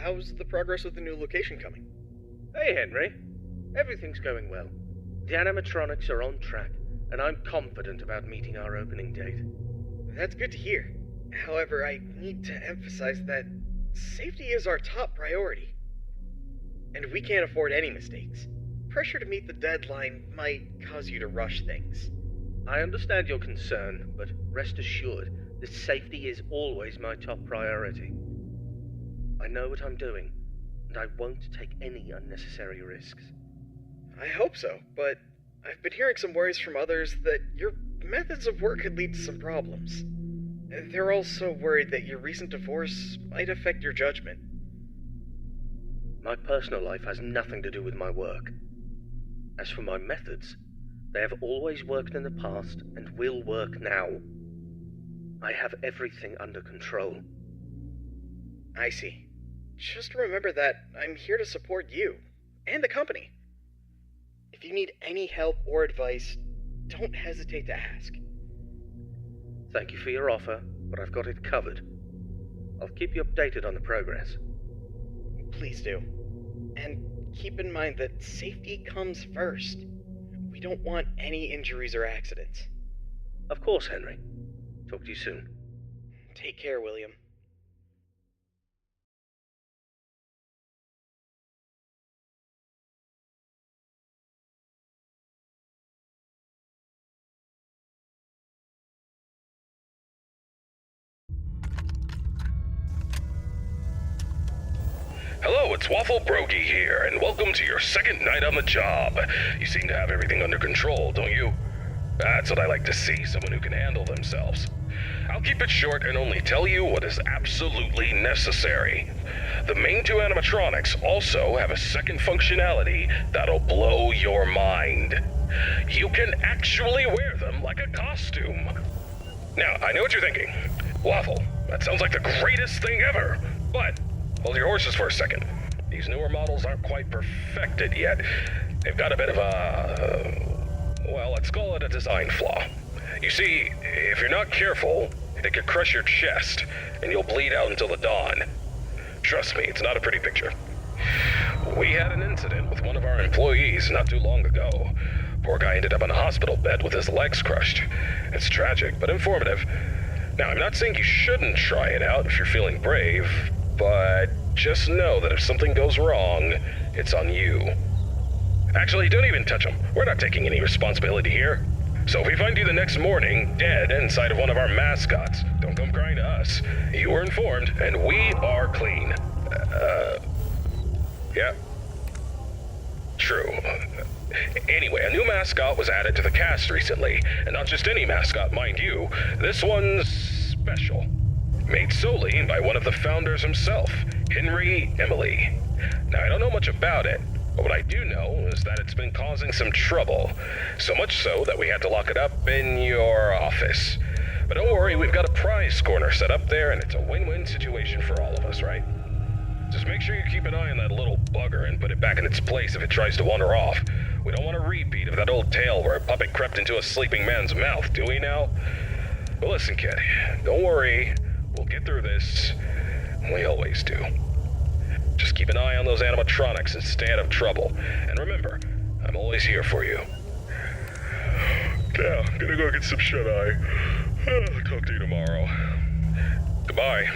how's the progress with the new location coming? Hey, Henry. Everything's going well. The animatronics are on track, and I'm confident about meeting our opening date. That's good to hear. However, I need to emphasize that safety is our top priority. And we can't afford any mistakes. Pressure to meet the deadline might cause you to rush things. I understand your concern, but rest assured that safety is always my top priority. I know what I'm doing, and I won't take any unnecessary risks. I hope so, but I've been hearing some worries from others that your methods of work could lead to some problems. They're also worried that your recent divorce might affect your judgment. My personal life has nothing to do with my work. As for my methods, they have always worked in the past and will work now. I have everything under control. I see. Just remember that I'm here to support you and the company. If you need any help or advice, don't hesitate to ask. Thank you for your offer, but I've got it covered. I'll keep you updated on the progress. Please do. And keep in mind that safety comes first. We don't want any injuries or accidents. Of course, Henry. Talk to you soon. Take care, William. Hello, it's Waffle Brogy here, and welcome to your second night on the job. You seem to have everything under control, don't you? That's what I like to see, someone who can handle themselves. I'll keep it short and only tell you what is absolutely necessary. The main two animatronics also have a second functionality that'll blow your mind. You can actually wear them like a costume. Now, I know what you're thinking. Waffle, that sounds like the greatest thing ever, but hold your horses for a second. These newer models aren't quite perfected yet. They've got a bit of well, let's call it a design flaw. You see, if you're not careful, they could crush your chest, and you'll bleed out until the dawn. Trust me, it's not a pretty picture. We had an incident with one of our employees not too long ago. Poor guy ended up in a hospital bed with his legs crushed. It's tragic, but informative. Now, I'm not saying you shouldn't try it out if you're feeling brave, but just know that if something goes wrong, it's on you. Actually, don't even touch him. We're not taking any responsibility here. So if we find you the next morning, dead inside of one of our mascots, don't come crying to us. You were informed, and we are clean. Yeah. True. Anyway, a new mascot was added to the cast recently, and not just any mascot, mind you. This one's special. Made solely by one of the founders himself, Henry Emily. Now, I don't know much about it, but what I do know is that it's been causing some trouble. So much so that we had to lock it up in your office. But don't worry, we've got a prize corner set up there, and it's a win-win situation for all of us, right? Just make sure you keep an eye on that little bugger and put it back in its place if it tries to wander off. We don't want a repeat of that old tale where a puppet crept into a sleeping man's mouth, do we now? But listen, kid, don't worry. We'll get through this. We always do. Just keep an eye on those animatronics and stay out of trouble. And remember, I'm always here for you. Now, I'm gonna go get some shut-eye. Talk to you tomorrow. Goodbye.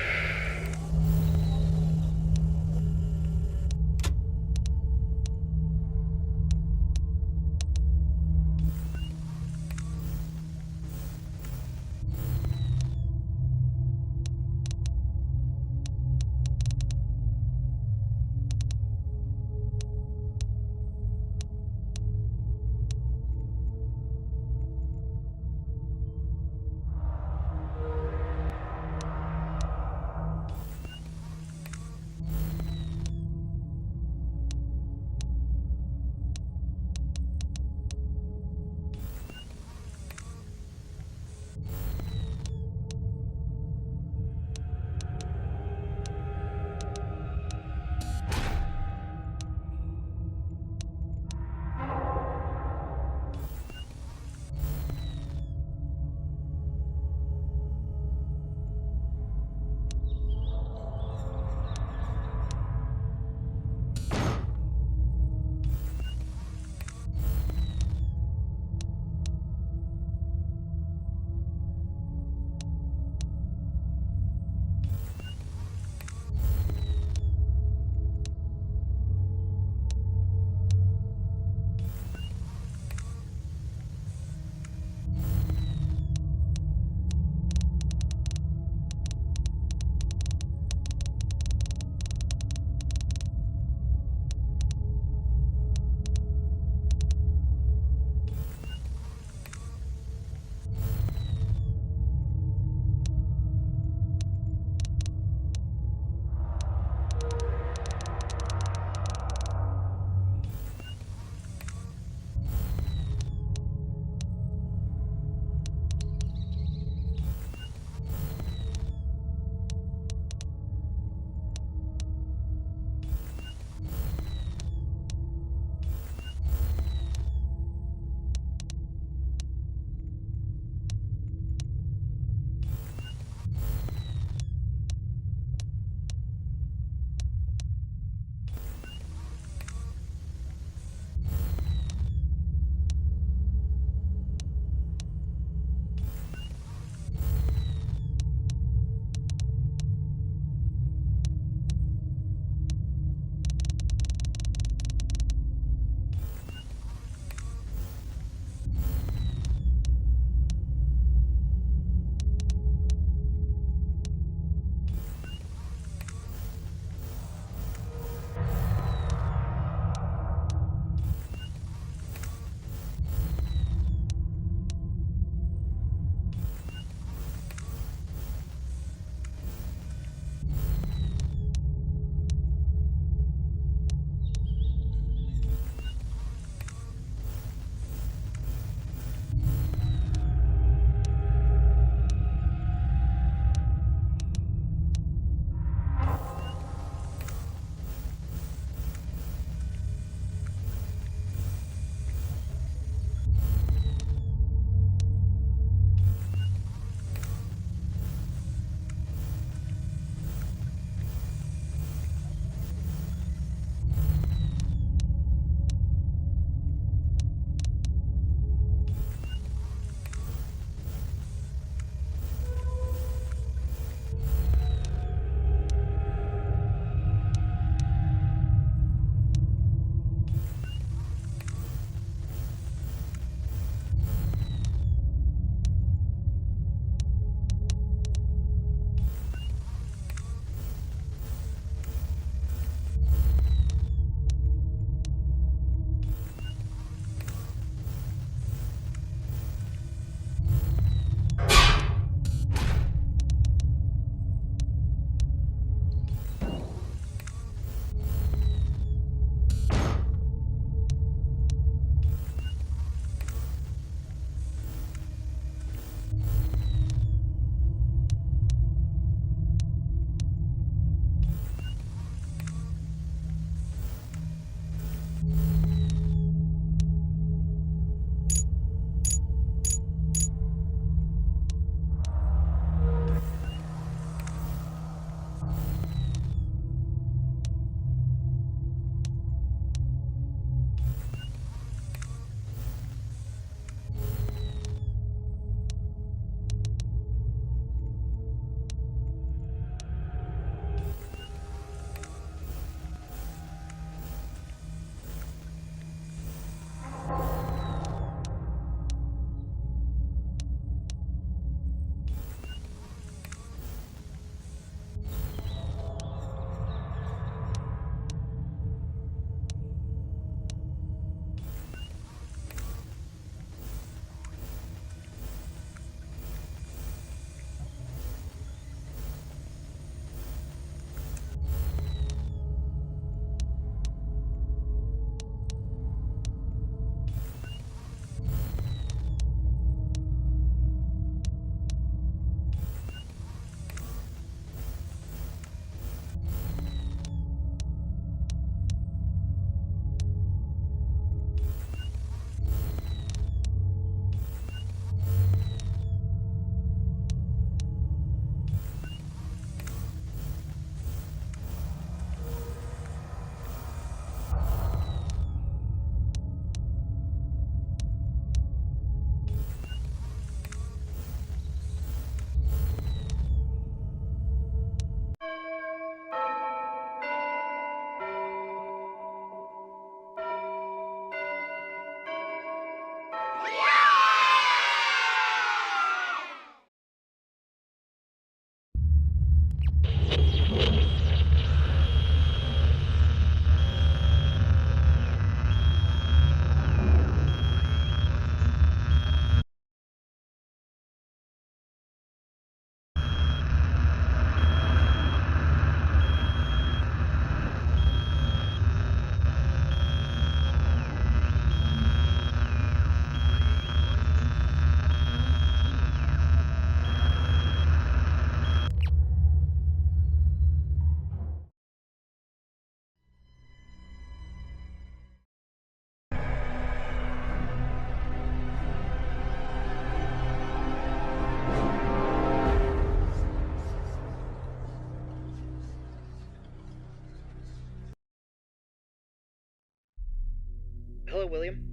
Hello, William.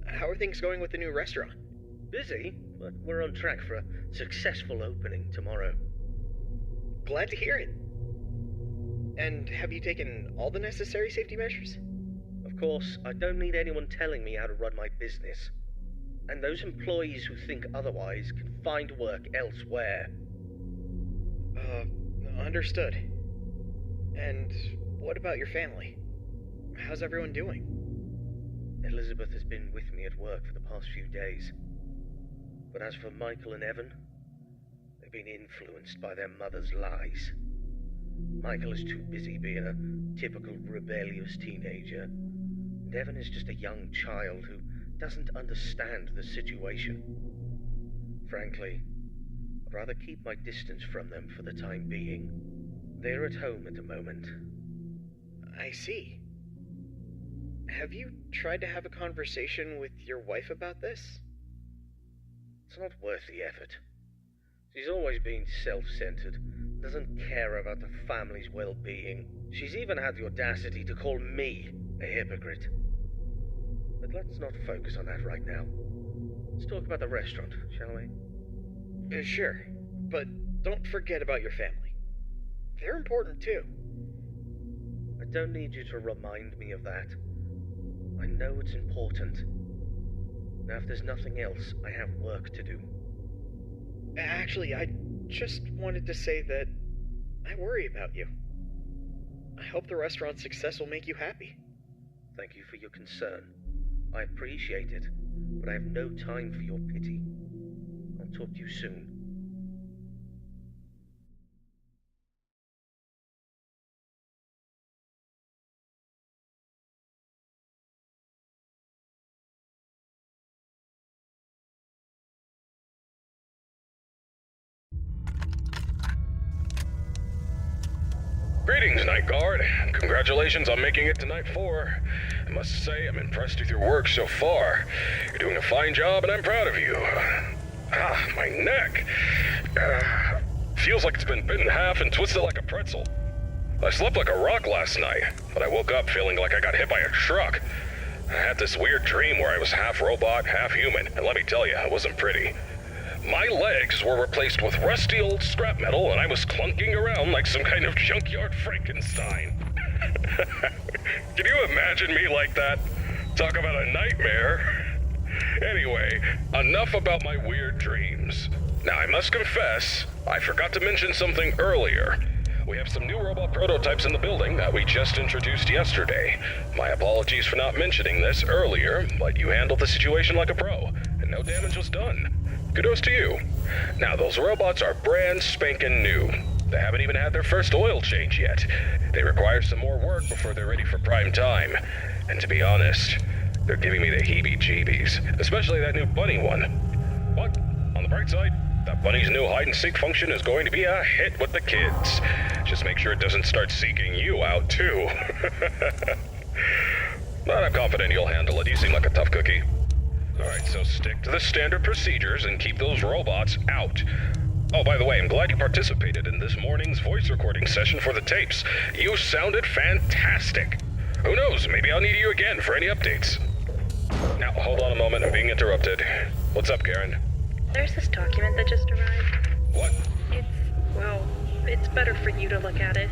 How are things going with the new restaurant? Busy, but we're on track for a successful opening tomorrow. Glad to hear it. And have you taken all the necessary safety measures? Of course, I don't need anyone telling me how to run my business. And those employees who think otherwise can find work elsewhere. Understood. And what about your family? How's everyone doing? Elizabeth has been with me at work for the past few days. But as for Michael and Evan, they've been influenced by their mother's lies. Michael is too busy being a typical rebellious teenager, and Evan is just a young child who doesn't understand the situation. Frankly, I'd rather keep my distance from them for the time being. They're at home at the moment. I see. Have you tried to have a conversation with your wife about this? It's not worth the effort. She's always been self-centered, doesn't care about the family's well-being. She's even had the audacity to call me a hypocrite. But let's not focus on that right now. Let's talk about the restaurant, shall we? Sure, but don't forget about your family. They're important too. I don't need you to remind me of that. I know it's important. Now, if there's nothing else, I have work to do. Actually, I just wanted to say that I worry about you. I hope the restaurant's success will make you happy. Thank you for your concern. I appreciate it, but I have no time for your pity. I'll talk to you soon. Greetings, Night Guard. Congratulations on making it to Night 4. I must say, I'm impressed with your work so far. You're doing a fine job, and I'm proud of you. My neck. Feels like it's been bitten in half and twisted like a pretzel. I slept like a rock last night, but I woke up feeling like I got hit by a truck. I had this weird dream where I was half robot, half human, and let me tell you, it wasn't pretty. My legs were replaced with rusty old scrap metal, and I was clunking around like some kind of junkyard Frankenstein. Can you imagine me like that? Talk about a nightmare. Anyway, enough about my weird dreams. Now, I must confess, I forgot to mention something earlier. We have some new robot prototypes in the building that we just introduced yesterday. My apologies for not mentioning this earlier, but you handled the situation like a pro, and no damage was done. Kudos to you. Now, those robots are brand spanking new. They haven't even had their first oil change yet. They require some more work before they're ready for prime time. And to be honest, they're giving me the heebie-jeebies, especially that new bunny one. But, on the bright side, that bunny's new hide-and-seek function is going to be a hit with the kids. Just make sure it doesn't start seeking you out, too. But I'm confident you'll handle it. You seem like a tough cookie. Alright, so stick to the standard procedures and keep those robots out. Oh, by the way, I'm glad you participated in this morning's voice recording session for the tapes. You sounded fantastic. Who knows, maybe I'll need you again for any updates. Now, hold on a moment, I'm being interrupted. What's up, Karen? There's this document that just arrived. What? It's better for you to look at it.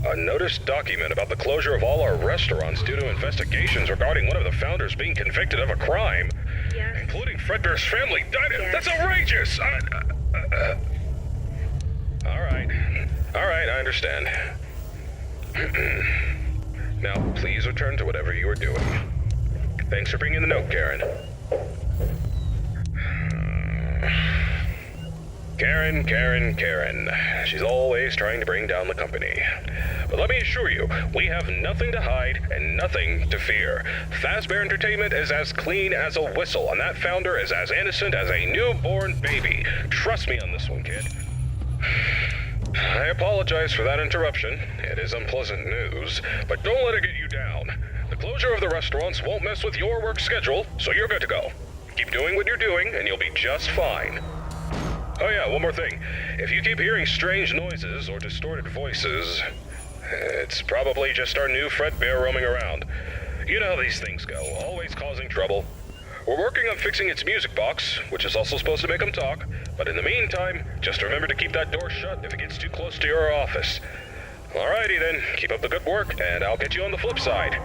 A notice document about the closure of all our restaurants due to investigations regarding one of the founders being convicted of a crime. Yes. Including Fredbear's family. Yes. That's outrageous! Alright, I understand. Now, please return to whatever you are doing. Thanks for bringing the note, Karen. Karen. She's always trying to bring down the company. But let me assure you, we have nothing to hide and nothing to fear. Fazbear Entertainment is as clean as a whistle, and that founder is as innocent as a newborn baby. Trust me on this one, kid. I apologize for that interruption. It is unpleasant news, but don't let it get you down. The closure of the restaurants won't mess with your work schedule, so you're good to go. Keep doing what you're doing, and you'll be just fine. Oh yeah, one more thing. If you keep hearing strange noises or distorted voices, it's probably just our new Fredbear roaming around. You know how these things go, always causing trouble. We're working on fixing its music box, which is also supposed to make them talk, but in the meantime, just remember to keep that door shut if it gets too close to your office. Alrighty then, keep up the good work, and I'll get you on the flip side.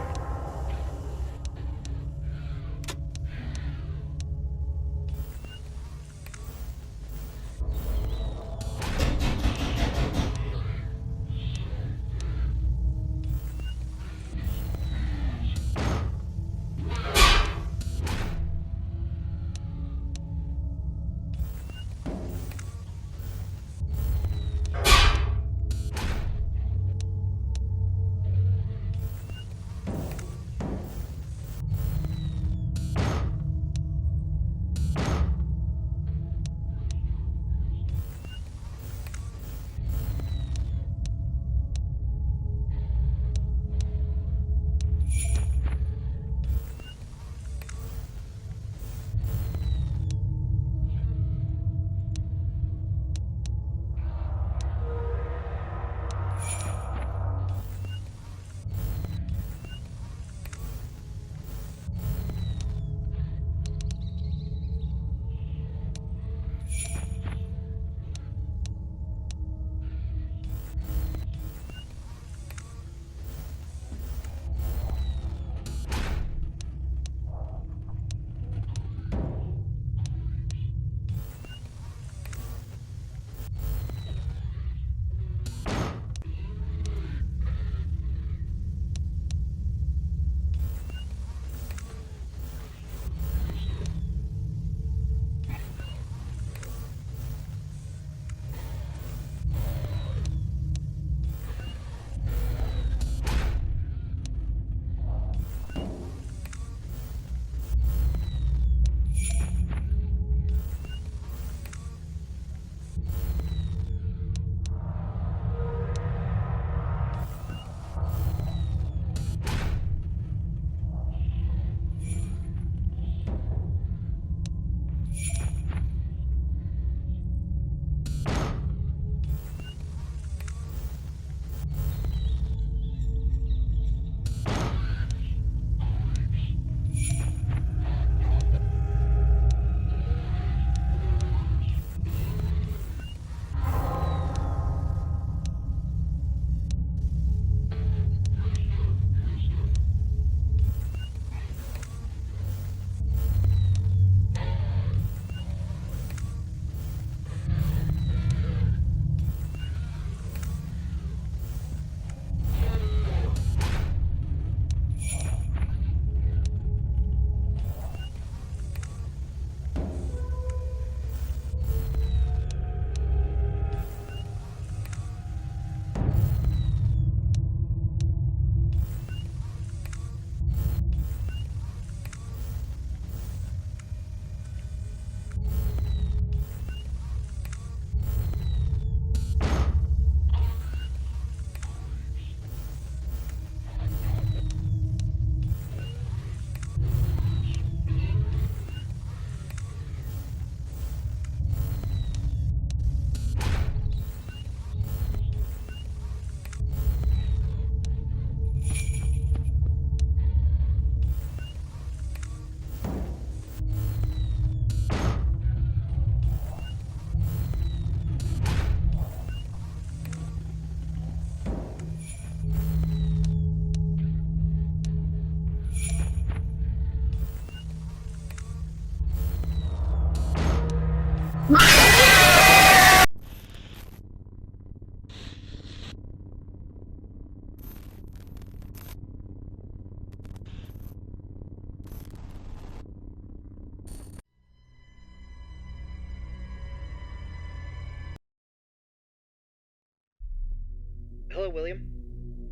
Hello, William.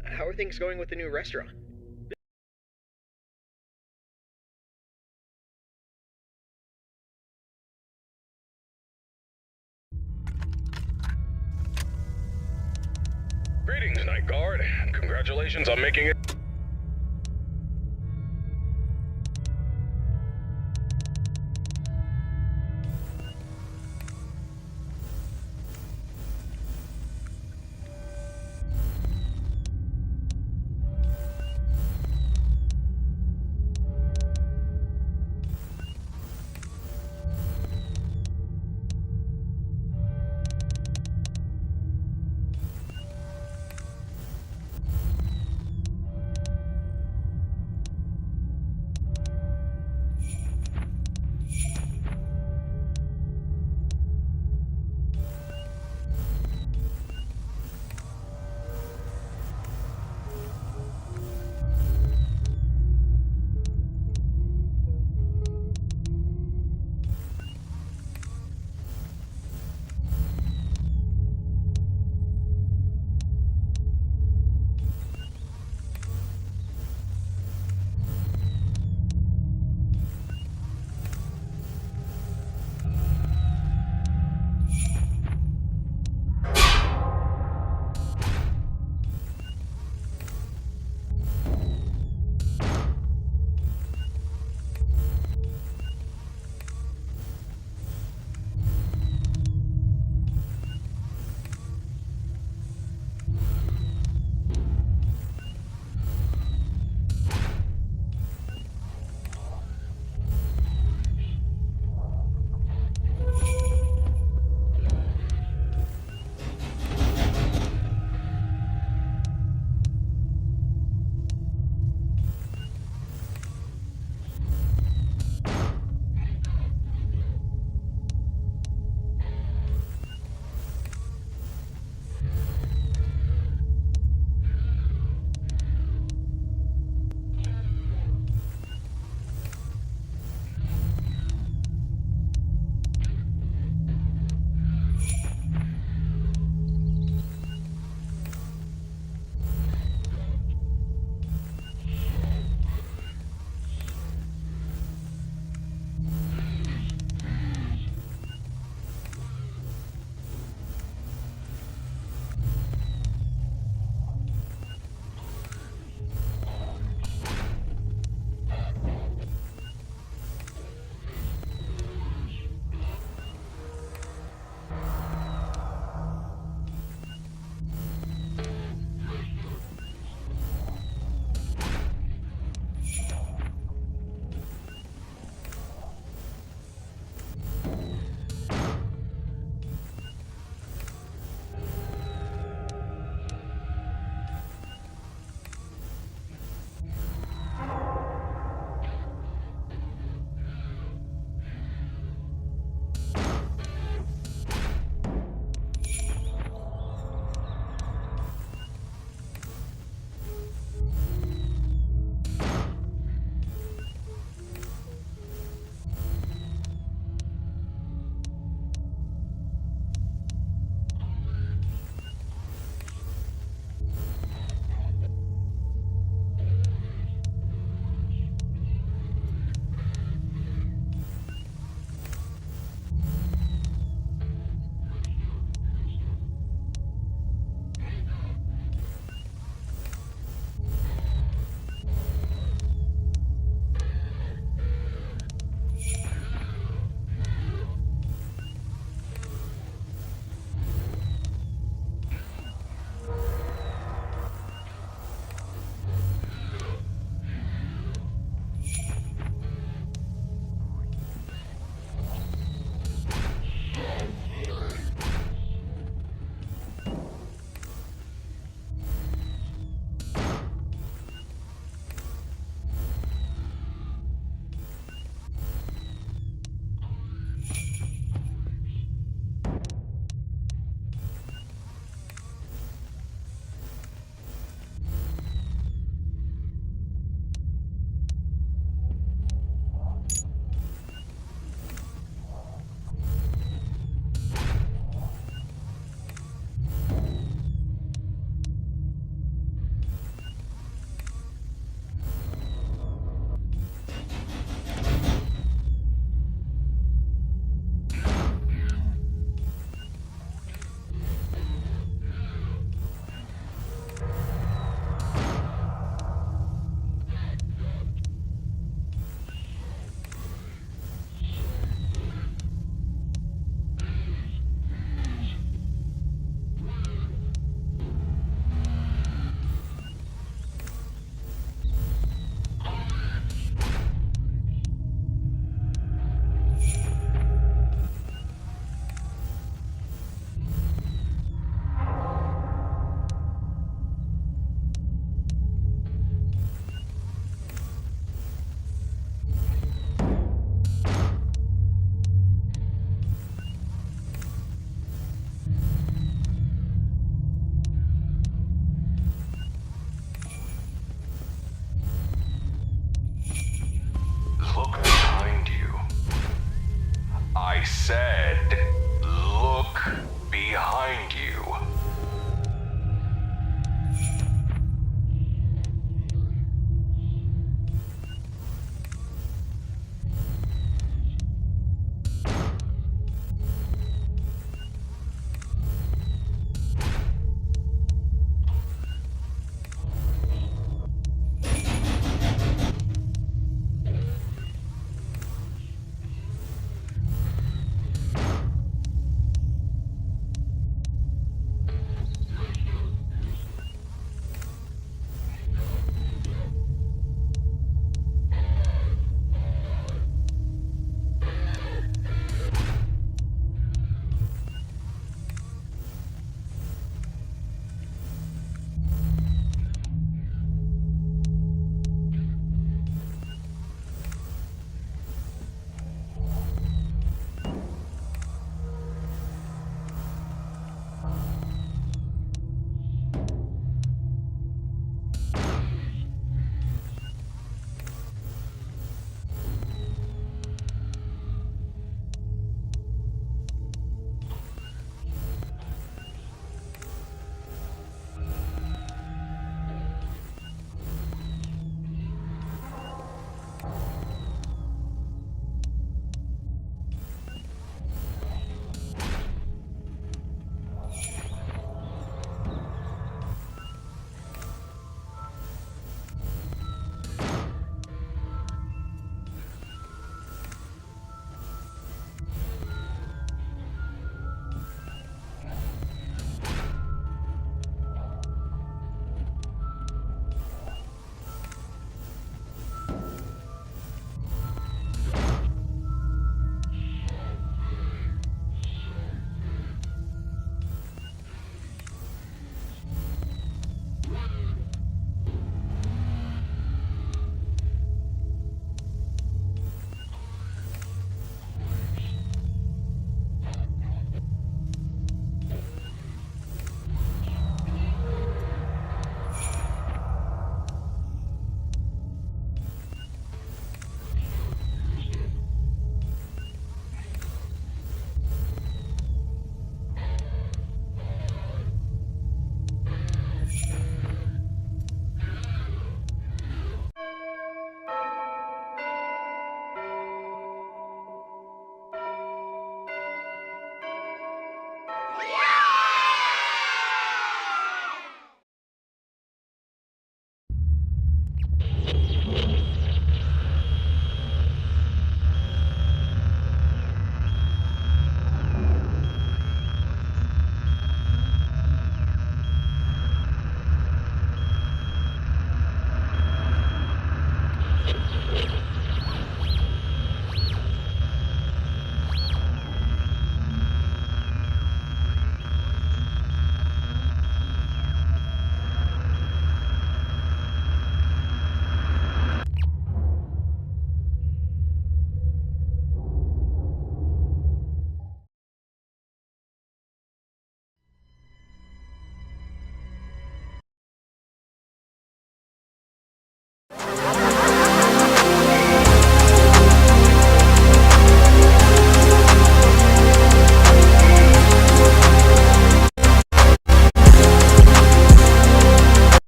How are things going with the new restaurant? Greetings, Night Guard. Congratulations on making it.